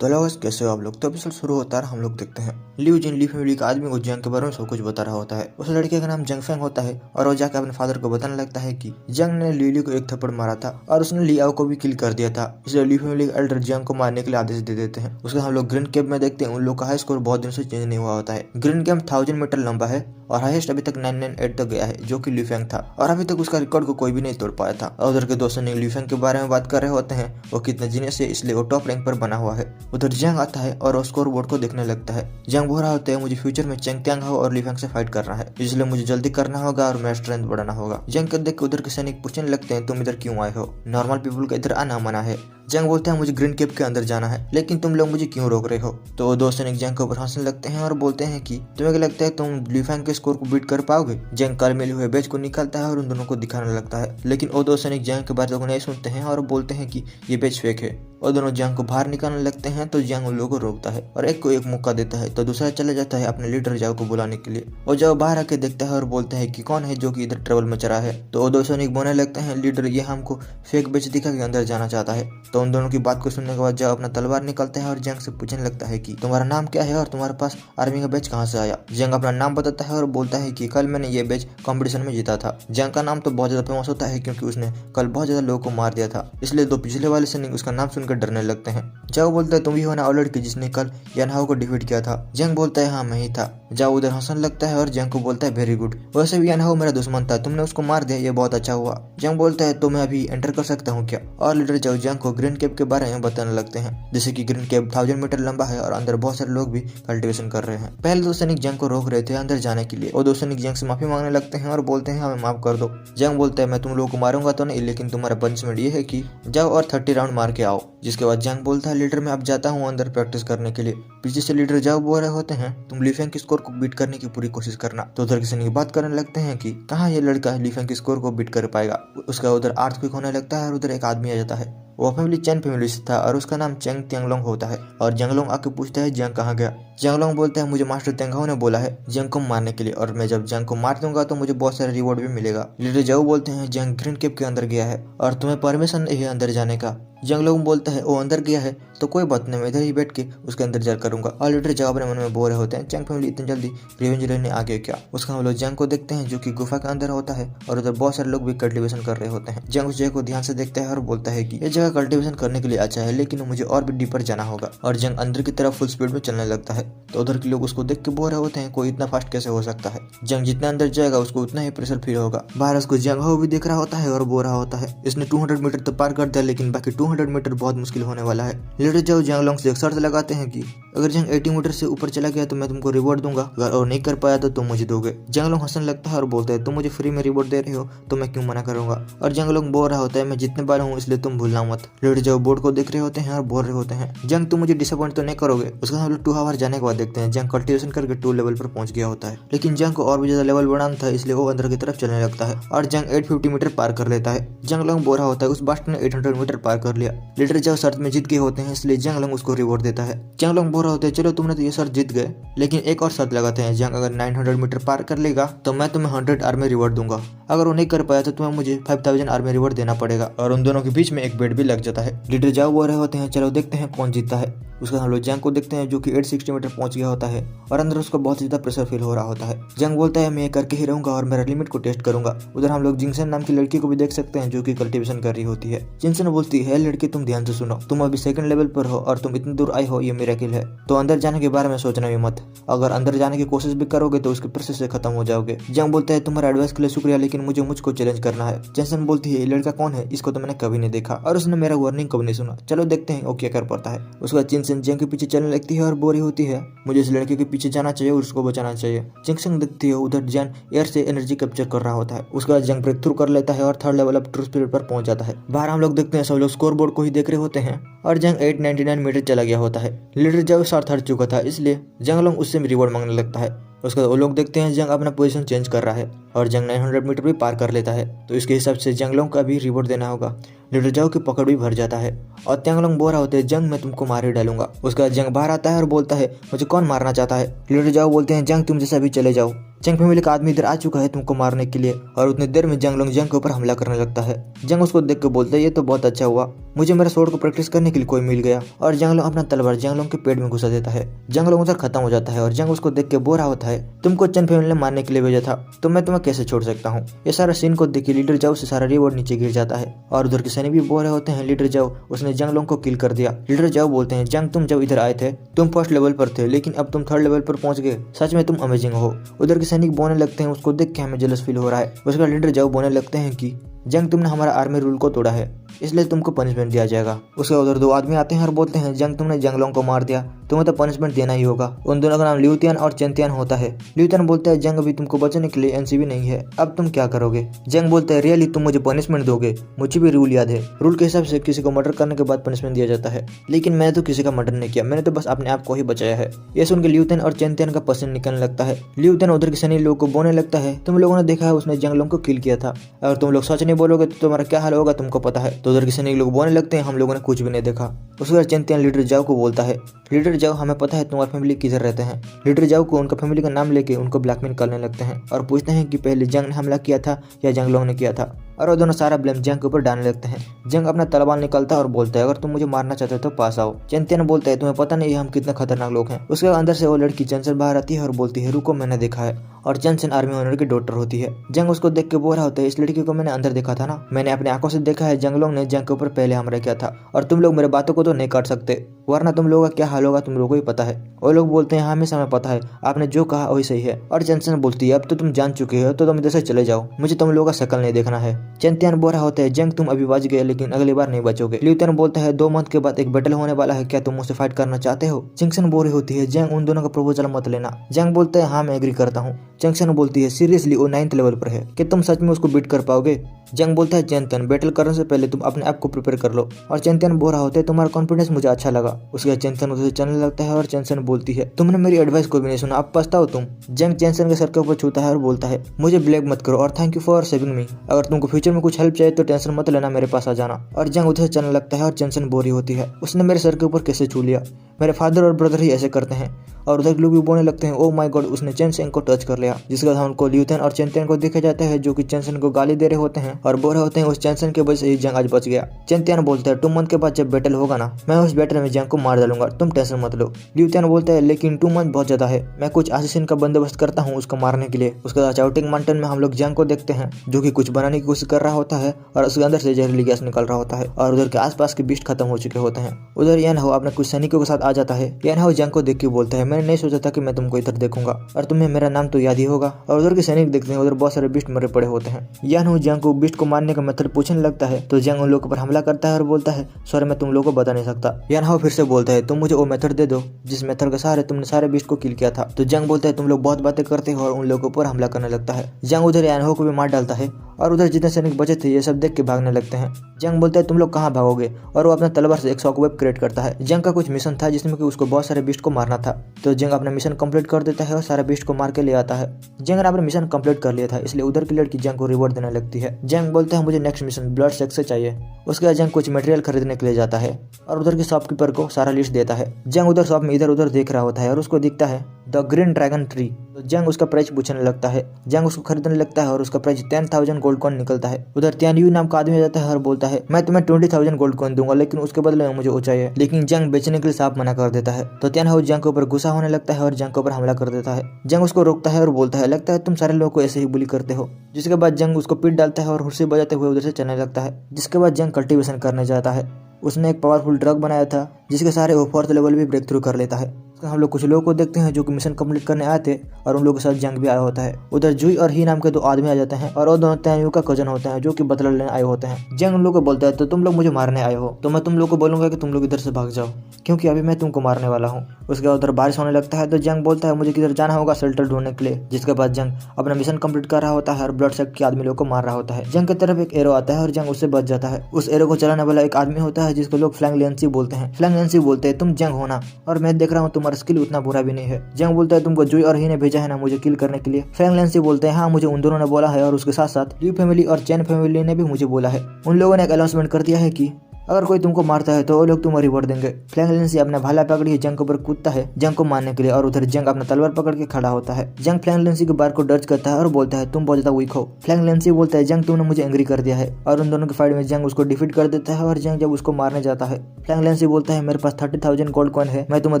तो hello guys, कैसे हो आप लोग। तो एपिसोड शुरू होता है, हम लोग देखते हैं लिू जिन ली फैमिली का आदमी को जंग के बारे में सब कुछ बता रहा होता है। उस लड़के का नाम जंग फेंग होता है और वो जाकर अपने फादर को बताने लगता है कि जंग ने ली को एक थप्पड़ मारा था और उसने लियाओ को भी किल कर दिया था। इसलिए ली फैमिली के एल्डर जंग को मारने के लिए आदेश दे देते हैं। उसके हम लोग ग्रीन केव में देखते हैं उन लोग का हाई स्कोर बहुत दिन से चेंज नहीं हुआ होता है। ग्रीन केव 1000 मीटर लंबा है और हाईएस्ट अभी तक 998 तक गया है, जो कि ली फेंग था और अभी तक उसका रिकॉर्ड को कोई भी नहीं तोड़ पाया था। और उधर के दोस्तों ने ली फेंग के बारे में बात कर रहे होते हैं, वो कितना जीनियस है इसलिए वो टॉप रैंक पर बना हुआ है। उधर जंग आता है और स्कोर बोर्ड को देखने लगता है। जंग बोल रहा होता है मुझे फ्यूचर में चेंग त्यांग हो और ली फेंग से फाइट करना है, इसलिए मुझे जल्दी करना होगा और मेरा स्ट्रेंथ बढ़ाना होगा। जंग को देख के उधर के सैनिक पूछने लगते हैं तुम इधर क्यों आए हो, नॉर्मल पीपल का इधर आना मना है। जंग बोलता है मुझे ग्रीन केव के अंदर जाना है, लेकिन तुम लोग मुझे क्यों रोक रहे हो। तो दो सैनिक जंग के ऊपर हंसने लगते हैं और बोलते हैं कि तुम्हें क्या लगता है तुम ली फेंग के स्कोर को बीट कर पाओगे। जंग कल मिले हुए बैच को निकालता है और उन दोनों को दिखाने लगता है, लेकिन वो दो सैनिक जंग के बातों को नहीं सुनते हैं और बोलते हैं कि ये बैच फेक है। और दोनों जंग को बाहर निकालने लगते हैं तो जंग उन लोगों को रोकता है और एक को एक मौका देता है, तो दूसरा चला जाता है अपने लीडर जाओ को बुलाने के लिए। और जाओ बाहर आके देखता है और बोलता है कि कौन है जो कि इधर ट्रबल मचा रहा है। तो वो दो सैनिक बोलने लगते हैं लीडर ये हमको फेक बैच दिखा के अंदर जाना चाहता है। तो उन दोनों की बात को सुनने के बाद जाओ अपना तलवार निकालता है और जंग से पूछने लगता है कि तुम्हारा नाम क्या है और तुम्हारे पास आर्मी का बैच कहाँ से आया। जंग अपना नाम बताता है और बोलता है कि कल मैंने ये बैच कंपटीशन में जीता था। जंग का नाम तो बहुत ज्यादा फेमस होता है क्योंकि उसने कल बहुत ज्यादा लोगों को मार दिया था, इसलिए दो पिछले वाले सैनिक उसका नाम सुनकर डरने लगते हैं। जाओ बोलता है तुम ही हो ना वो लड़की जिसने कल यानहाओ को डिफीट किया था। जंग बोलता है हाँ मैं ही था। जाओ उधर हंसने लगता है और जंग को बोलता है वेरी गुड, वैसे भी यानहाओ मेरा दुश्मन था, तुमने उसको मार दिया, ये बहुत अच्छा हुआ। जंग बोलता है तो मैं अभी एंटर कर सकता हूँ क्या। और लीडर जाओ जंग को ग्रीन केव के बारे में बताने लगते हैं, जैसे कि ग्रीन केव 1000 मीटर लंबा है और अंदर बहुत सारे लोग भी कल्टीवेशन कर रहे हैं। पहले दो सैनिक जंग को रोक रहे थे अंदर जाने के लिए, और दो सैनिक जंग से माफी मांगने लगते हैं और बोलते हैं हमें माफ कर दो। जंग बोलता है मैं तुम लोगों को मारूंगा तो नहीं, लेकिन तुम्हारा पनिशमेंट ये है कि जाओ और 30 राउंड मार के आओ। जिसके बाद जंग बोलता है लीडर मैं अब जाता हूँ अंदर प्रैक्टिस करने के लिए। पीछे से लीडर जाओ बोल रहे होते हैं तुम ली फेंग के स्कोर को बीट करने की पूरी कोशिश करना। तो उधर किसी ने बात करने लगते हैं कि कहाँ ये लड़का ली फेंग के स्कोर को बीट कर पाएगा। उसका उधर अर्थक्वेक होने लगता है और उधर एक आदमी आ जाता है। वो फैमिली चैन फैमिली से था और उसका नाम चेंग त्यांगलोंग होता है। और जंगलोंग आके पूछता है जंग कहाँ गया। जंगलोंग बोलता है मुझे मास्टर तेंगाओ ने बोला है जंग को मारने के लिए, और मैं जब जंग को मार दूंगा तो मुझे बहुत सारे रिवॉर्ड भी मिलेगा। लीडर जाओ बोलते हैं जंग ग्रीन केव के अंदर गया है और तुम्हें परमिशन नहीं है अंदर जाने का। जंगलोंग बोलता है वो अंदर गया है तो कोई बात नहीं, मैं इधर ही बैठ के उसका इंतजार करूंगा। और लीडर जाओ अपने मन में बोल रहे होते हैं जंग फैमिली इतनी जल्दी रिवेंज लेने आ गए क्या। उसका हम लोग जंग को देखते हैं जो कि गुफा के अंदर होता है और उधर बहुत सारे लोग भी कल्टीवेशन कर रहे होते हैं। जंग उस जगह को ध्यान से देखता है और बोलता है कि ये जगह कल्टीवेशन करने के लिए अच्छा है, लेकिन मुझे और भी डीपर जाना होगा। और जंग अंदर की तरफ फुल स्पीड में चलने लगता है। तो उधर के लोग उसको देख के बोल रहे होते हैं कोई इतना फास्ट कैसे हो सकता है। जंग जितना अंदर जाएगा उसको उतना ही प्रेशर फील होगा। बाहर उसको जंग हो भी देख रहा होता है और बोल रहा होता है इसने 200 मीटर तो पार कर दिया, लेकिन बाकी 200 मीटर बहुत मुश्किल होने वाला है। लीडर जाओ जंगलोंग से एक शर्त लगाते हैं कि अगर जंग 80 मीटर से ऊपर चला गया तो मैं तुमको रिवॉर्ड दूंगा, अगर और नहीं कर पाया तो तुम मुझे दोगे। जंगलोंग हंसने लगता है और बोलता है तुम मुझे फ्री में रिवॉर्ड दे रहे हो तो मैं क्यों मना करूंगा। और जंगलोंग बोल रहा होता है मैं जितने बार हूँ इसलिए तुम भूलना मत। लीडर जाओ बोर्ड को देख रहे होते हैं और बोल रहे होते हैं जंग तुम मुझे डिसअपॉइंट तो नहीं करोगे। उसका हम लोग 2 आवर जाने के बाद देखते हैं जंग कल्टीवेशन करके 2 लेवल पर पहुंच गया होता है, लेकिन जंग को और भी ज्यादा लेवल बढ़ाना था इसलिए वो अंदर की तरफ चलने लगता है और जंग 850 मीटर पार कर लेता है। जंगलोंग बोल रहा होता है उस बास्ट ने 800 मीटर पार कर लिया। लीडर जाओ शर्त में जीत गए होते हैं इसलिए जंगलोंग उसको रिवॉर्ड देता है। जंगलोंग बोल रहा होता है चलो तुमने तो ये शर्त जीत गए, लेकिन एक और शर्त लगाते हैं जंग अगर 900 मीटर पार कर लेगा तो मैं तुम्हें 100 आर्मी रिवॉर्ड दूंगा, अगर वो नहीं कर पाया तो तुम्हें मुझे 5000 आर्मी रिवॉर्ड देना पड़ेगा। और उन दोनों के बीच में एक बेट भी लग जाता है। लीडर जाओ बोल रहे होते हैं चलो देखते हैं कौन जीतता है। उसका हम लोग जंग को देखते हैं जो कि 860 मीटर पहुंच गया होता है और अंदर उसको बहुत ज्यादा प्रेशर फील हो रहा होता है। जंग बोलता है मैं ये करके ही रहूंगा और मेरा लिमिट को टेस्ट करूंगा। उधर हम लोग जिंगसन नाम की लड़की को भी देख सकते हैं जो कि कल्टीवेशन कर रही होती है। जिंगसन बोलती है लड़की तुम ध्यान से सुनो, तुम अभी 2nd लेवल पर हो और तुम इतनी दूर आई हो ये मिरेकल है, तो अंदर जाने के बारे में सोचना भी मत, अगर अंदर जाने की कोशिश भी करोगे तो उसके प्रोसेस से खत्म हो जाओगे। जंग बोलता है तुम्हारा एडवाइस के लिए शुक्रिया, लेकिन मुझको चैलेंज करना है। जिंगसन बोलती है ये लड़का कौन है, इसको तो मैंने कभी नहीं देखा और उसने मेरा वार्निंग कभी नहीं सुना, चलो देखते हैं वो क्या कर पाता है। उसके बाद जिंगसन जंग के पीछे लगती है और बोरी होती है मुझे इस लड़के के पीछे जाना चाहिए और उसको बचाना चाहिए। जिंगसन देखती है उधर जंग एयर से एनर्जी कैप्चर कर रहा होता है। उसके बाद जंग ब्रेक थ्रू कर लेता है और 3rd level of truth period पर पहुंच जाता है। बाहर हम लोग देखते हैं सब लोग स्कोर बोर्ड को ही देख रहे होते हैं और जंग 899 मीटर चला गया होता है। लीडर जब शर्त हार चुका था इसलिए जंगलोंग उससे रिवॉर्ड मांगने लगता है। उसके बाद वो लोग देखते हैं जंग अपना पोजीशन चेंज कर रहा है और जंग 900 मीटर भी पार कर लेता है, तो इसके हिसाब से जंगलोंग का भी रिवॉर्ड देना होगा। लीडर जाओ की पकड़ भी भर जाता है और त्यांगलोंग बोल रहा होता है जंग मैं तुमको मार ही डालूंगा। उसके बाद जंग बाहर आता है और बोलता है मुझे कौन मारना चाहता है। लीडर जाओ बोलते हैं जंग तुम जैसा भी चले जाओ, जंग फैमिली का आदमी इधर आ चुका है तुमको मारने के लिए। और उतनी देर में जंगलोंग जंग के ऊपर हमला करने लगता है। जंग उसको देख के बोलता है ये तो बहुत अच्छा हुआ, मुझे मेरा स्वॉर्ड को प्रैक्टिस करने के लिए कोई मिल गया। और जंग लोंग अपना तलवार जंग लोंग के पेट में घुसा देता है। जंग लोंग उधर खत्म हो जाता है और जंग उसको देख के बोल रहा होता है, तुमको चेन फैमिली ने मारने के लिए भेजा था तो मैं तुम्हें कैसे छोड़ सकता हूँ। ये सारा सीन को देख के लीडर जाओ से सारा रिवॉर्ड नीचे गिर जाता है और उधर के सैनिक भी बोल रहे होते हैं, लीडर जाओ उसने जंग लोंग को किल कर दिया। लीडर जाओ बोलते हैं, जंग तुम जब इधर आए थे तुम फर्स्ट लेवल पर थे लेकिन अब तुम थर्ड लेवल पर पहुंच गए, सच में तुम अमेजिंग हो। उधर के सैनिक बोलने लगते हैं, उसको देख के हमें जेलस फील हो रहा है। उसके बाद लीडर जाओ बोलने लगते हैं कि जंग तुमने हमारा आर्मी रूल को तोड़ा है इसलिए तुमको पनिशमेंट दिया जाएगा। उसके उधर दो आदमी आते हैं और बोलते हैं, जंग तुमने जंग लोंग को मार दिया, तुम्हें तो पनिशमेंट देना ही होगा। उन दोनों का नाम ल्यूतियन और चेंतियन होता है। ल्यूतियन बोलता है, जंग अभी तुमको बचने के लिए एनसीबी नहीं है, अब तुम क्या करोगे। जंग बोलता है, रियली तुम मुझे पनिशमेंट दोगे, मुझे भी रूल याद है, रूल के हिसाब से किसी को मर्डर करने के बाद पनिशमेंट दिया जाता है, लेकिन मैंने तो किसी का मर्डर नहीं किया, मैंने तो बस अपने आप को ही बचाया है। ये सुन के ल्यूतियन और चेंतियन का पसीना निकलने लगता है। ल्यूतियन उधर के सैनिक लोगों को बोलने लगता है, तुम लोगों ने देखा है उसने जंग लोंग को किल किया था, अगर तुम लोग सच नहीं बोलोगे तो तुम्हारा क्या हाल होगा तुमको पता है। तो उधर के सैनिक लोग बोलने लगते हैं, हम लोगों ने कुछ भी नहीं देखा। उसके बाद चेंतियन लीडर जाओ को बोलता है, लीडर जाओ हमें पता है तुम्हारी फैमिली किधर रहते हैं। लीडर जाओ को उनका फैमिली का नाम लेके उनको ब्लैकमेल करने लगते हैं और पूछते हैं कि पहले जंग ने हमला किया था या जंग लोंग ने किया था, और वो दोनों सारा ब्लेम जंग के ऊपर डालने लगते हैं। जंग अपना तलवार निकलता है और बोलता है, अगर तुम मुझे मारना चाहते हो तो पास आओ। चेंतियन बोलता है, तुम्हें पता नहीं है हम कितने खतरनाक लोग हैं। उसके अंदर से वो लड़की जेनसेन बाहर आती है और बोलती है, रुको मैंने देखा है, और जेनसेन आर्मी ओनर की डॉटर होती है। जंग उसको देख के बोल रहा होता है, इस लड़की को मैंने अंदर देखा था ना, मैंने अपनी आंखों से देखा है जंग लोंग ने जंग के ऊपर पहले हमला किया था, और तुम लोग मेरे बातों को तो नहीं काट सकते वरना तुम लोगों का क्या हाल होगा तुम लोगों को ही पता है। वो लोग बोलते हैं, हमेशा हमें पता है, आपने जो कहा वही सही है। और जेनसेन बोलती है, अब तो तुम जान चुके हो तो तुम इधर से चले जाओ, मुझे तुम लोगों का शक्ल नहीं देखना है। चेंतियन बोल रहा होता है, जंग तुम अभी बच गए लेकिन अगली बार नहीं बचोगे। ल्यूतियन बोलता है, 2 मंथ के बाद एक बैटल होने वाला है, क्या तुम मुझसे फाइट करना चाहते हो। जंक्शन बोल रही होती है, जंग उन दोनों का प्रपोजल मत लेना। जंग बोलता है, हाँ मैं एग्री करता हूँ। जंक्शन बोलती है, सीरियसली वो 9th लेवल पर है, कि तुम सच में उसको बीट कर पाओगे। जंग बोलता है, चेंतियन बैटल करने से पहले तुम अपने आप को प्रिपेयर कर लो। और चेंतियन बोल रहा होता है, तुम्हारा कॉन्फिडेंस मुझे अच्छा लगा। उसके बाद चेंतियन उसे चलने लगता है और चेंसन बोलती है, तुमने मेरी एडवाइस को भी नहीं सुना, अब पछताओ तुम। जंग चेंसन के सर के ऊपर छूता है और बोलता है, मुझे ब्लेम मत करो और थैंक यू फॉर सेविंग मी, अगर तुमको फ्यूचर में कुछ हेल्प चाहिए तो टेंशन मत लेना, मेरे पास आ जाना। और जंग उधर चलने लगता है और चेंसन बोल रही होती है, उसने मेरे सर के ऊपर कैसे छू लिया, मेरे फादर और ब्रदर ही ऐसे करते हैं। और उधर लोग भी बोलने लगते हैं, ओ माय गॉड उसने चेंसन को टच कर लिया। जिसके बाद हमको ल्यूथियन और चेंतियन को देखा जाता है जो कि चेंसन को गाली दे रहे होते हैं और बोल रहे होते हैं, उस चेंसन की वजह से ही जंग आज बच गया। चेंतियन बोलता है, 2 मंथ के बाद जब बैटल होगा ना, मैं उस बैटल में जंग को मार डालूंगा, तुम टेंशन मत लो। ल्यूथियन बोलता है, लेकिन 2 मंथ बहुत ज्यादा है, मैं कुछ असिसिन का बंदोबस्त करता हूँ उसको मारने के लिए। उसके बाद चाउटिंग माउंटेन में हम लोग जंग को देखते हैं जो कि कुछ बनाने की कोशिश कर रहा होता है और उसके अंदर से जहरीली गैस निकल रहा होता है और उधर के आसपास के बीस्ट खत्म हो चुके होते हैं। उधर यान हो अपने कुछ सैनिकों के साथ आ जाता है। यान हो जंग को देख के बोलता है, मैंने नहीं सोचा था कि मैं तुमको इधर देखूंगा और तुम्हें मेरा नाम तो याद ही होगा। और उधर के सैनिक देखते हैं उधर बहुत सारे बीस्ट मरे पड़े होते हैं। यान हो जंग को बीस्ट को मारने का मेथड पूछने लगता है तो जंग उन लोगों पर हमला करता है और बोलता है, सॉरी मैं तुम लोगों को बता नहीं सकता। यान हो फिर से बोलता है, तुम मुझे वो मेथड दे दो जिस मेथड के सहारे तुमने सारे बीस्ट को किल किया था। तो जंग बोलता है, तुम लोग बहुत बातें करते हो और उन लोगों पर हमला करने लगता है। जंग उधर यान हो को भी मार डालता है और उधर जितने सैनिक बचे थे ये सब देख के भागने लगते हैं। जंग बोलता है, तुम लोग कहाँ भागोगे, और वो अपना तलवार से एक शॉकवेव क्रिएट करता है। जंग का कुछ मिशन था जिसमें कि उसको बहुत सारे बीस्ट को मारना था, तो जंग अपना मिशन कंप्लीट कर देता है और सारे बीस्ट को मार के ले आता है। जंग ने अपना मिशन कंप्लीट कर लिया था इसलिए उधर की लड़की जंग को रिवॉर्ड देने लगती है। जंग बोलता है, मुझे नेक्स्ट मिशन ब्लड सेक्स से चाहिए। उसके बाद जंग कुछ मटेरियल खरीदने के लिए जाता है और उधर के शॉपकीपर को सारा लिस्ट देता है। जंग उधर शॉप में इधर उधर देख रहा होता है और उसको दिखता है द ग्रीन ड्रैगन ट्री। तो जंग उसका प्राइस पूछने लगता है। जंग उसको खरीदने लगता है और उसका प्राइस 10,000 गोल्ड कॉइन निकलता है। उधर त्यानयू नाम का आदमी आ जाता है और बोलता है, मैं तुम्हें 20,000 गोल्ड कॉइन दूंगा लेकिन उसके बदले में मुझे वो चाहिए। लेकिन जंग बेचने के लिए साफ मना कर देता है। तो त्यानयू जंग के ऊपर गुस्सा होने लगता है और जंग के ऊपर हमला कर देता है। जंग उसको रोकता है और बोलता है, लगता है तुम सारे लोगों को ऐसे ही बुली करते हो। जिसके बाद जंग उसको पीट डालता है और हुर्सी बजाते हुए उधर से चलने लगता है। जिसके बाद जंग कल्टीवेशन करने जाता है। उसने एक पावरफुल ड्रग बनाया था जिसके सहारे वो 4th लेवल भी ब्रेक थ्रू कर लेता है। हम लोग कुछ लोगों को देखते हैं जो कि मिशन कंप्लीट करने आए थे और उन लोगों के साथ जंग भी आया होता है। उधर जुई और ही नाम के 2 आदमी आ जाते हैं और वो दोनों त्यानयू का कजन होते हैं जो कि बदला लेने आए होते हैं। जंग उन लोगों को बोलता है, तो तुम लोग मुझे मारने आए हो तो मैं तुम लोग को बोलूंगा कि तुम लोग इधर से भाग जाओ क्योंकि अभी मैं तुमको मारने वाला हूँ। उसके बाद उधर बारिश होने लगता है तो जंग बोलता है, मुझे किधर जाना होगा शेल्टर ढूंढने के लिए। जिसके बाद जंग अपना मिशन कंप्लीट कर रहा होता है और ब्लड सेक्ट के आदमी लोग को मार रहा होता है। जंग की तरफ एक एरो आता है और जंग उससे बच जाता है। उस एरो को चलाने वाला एक आदमी होता है जिसको लोग फ्लैंग लेंसी बोलते हैं। फ्लैंग लेंसी बोलते हैं, तुम जंग होना और मैं देख रहा हूँ तुम्हारा स्किल उतना बुरा भी नहीं है। जंग बोलता है, तुमको जुई और ही ने भेजा है ना मुझे किल करने के लिए। फ्लैंग लेंसी बोलते हैं, हाँ मुझे उन दोनों ने बोला है और उसके साथ साथ ल्यू फैमिली और चैन फैमिली ने भी मुझे बोला है। उन लोगों ने एक अनाउंसमेंट कर दिया है कि अगर कोई तुमको मारता है तो वो लोग तुम्हें रिवॉर्ड देंगे। फ्रैंक लेंसी अपना भाला पकड़िए जंग के ऊपर कूदता है जंग को मारने के लिए और उधर जंग अपना तलवार पकड़ के खड़ा होता है। जंग फ्रैंक लेंसी के बार को डच करता है और बोलता है तुम बहुत ज्यादा वीक हो। फ्रैंक लेंसी बोलता है जंग तुमने मुझे एंग्री कर दिया है और उन दोनों की फाइट में जंग उसको डिफीट कर देता है और जंग जब उसको मारने जाता है फ्रैंक लेंसी बोलता है मेरे पास 30,000 गोल्ड कॉइन है, मैं तुम्हें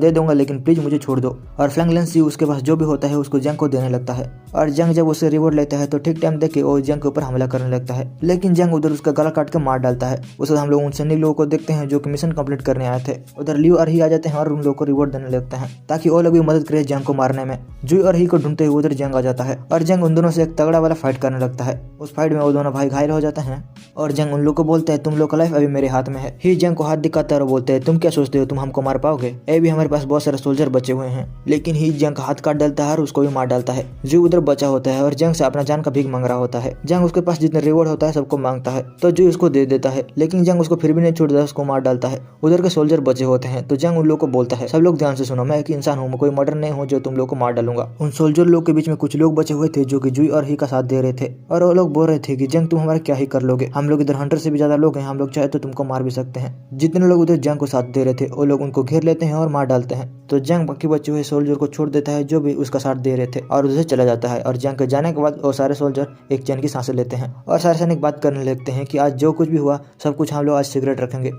दे दूंगा लेकिन प्लीज मुझे छोड़ दो। और फ्रैंक लेंसी उसके पास जो भी होता है उसको जंग को देने लगता है और जंग जब उससे रिवॉर्ड लेता है तो ठीक टाइम देख के वो जंग के ऊपर हमला करने लगता है, लेकिन जंग उधर उसका गला काट के मार डालता है। उस वक्त हम लोग उन सैनिक लोगों को देखते हैं जो कि मिशन कंप्लीट करने आए थे। उधर लियो और ही आ जाते हैं और उन लोगों को रिवॉर्ड देने लगते हैं ताकि वो लोग भी मदद करे जंग को मारने में। जुई और ही को ढूंढते हुए उधर जंग आ जाता है और जंग उन दोनों से एक तगड़ा वाला फाइट करने लगता है। उस फाइट में वो दोनों भाई घायल हो जाते हैं और जंग उन लोग को बोलते हैं तुम लोग का लाइफ अभी मेरे हाथ में है। ही जंग को हाथ दिखाता है और बोलते हैं तुम क्या सोचते हो तुम हमको मार पाओगे, अभी हमारे पास बहुत सारे सोल्जर बचे हुए हैं। लेकिन ही जंग का हाथ काट डालता है और उसको भी मार डालता है। जुई उधर बचा होता है और जंग से अपना जान का भीख मांग रहा होता है। जंग उसके पास जितने रिवॉर्ड होता है सबको मांगता है तो जुई उसको दे देता है, लेकिन जंग उसको फिर भी नहीं छोड़ता, उसको मार डालता है। उधर के सोल्जर बचे होते हैं तो जंग उन लोग को बोलता है सब लोग ध्यान से सुनो, मैं एक इंसान हूँ, कोई मर्डर नहीं हूँ जो तुम लोग को मार डालूंगा। उन सोल्जर लोग के बीच में कुछ लोग बचे हुए थे जो कि जुई और ही का साथ दे रहे थे और वो लोग बोल रहे थे कि जंग तुम हमारा क्या ही कर लोगे, हम लोग इधर हंटर से भी ज्यादा लोग हैं, हम लोग चाहे तो तुमको मार भी सकते हैं। जितने लोग उधर जंग को साथ दे रहे थे वो लोग उनको घेर लेते हैं और मार डालते हैं। तो जंग बाकी बचे हुए सोल्जर को छोड़ देता है जो भी उसका साथ दे रहे थे और उधर चला जाता है। और जंग के जाने के बाद वो सारे सोल्जर एक चैन की सांसें लेते हैं और सारे सैनिक बात करने लगते हैं कि आज जो कुछ भी हुआ सब कुछ हम लोग आज सीक्रेट रखेंगे।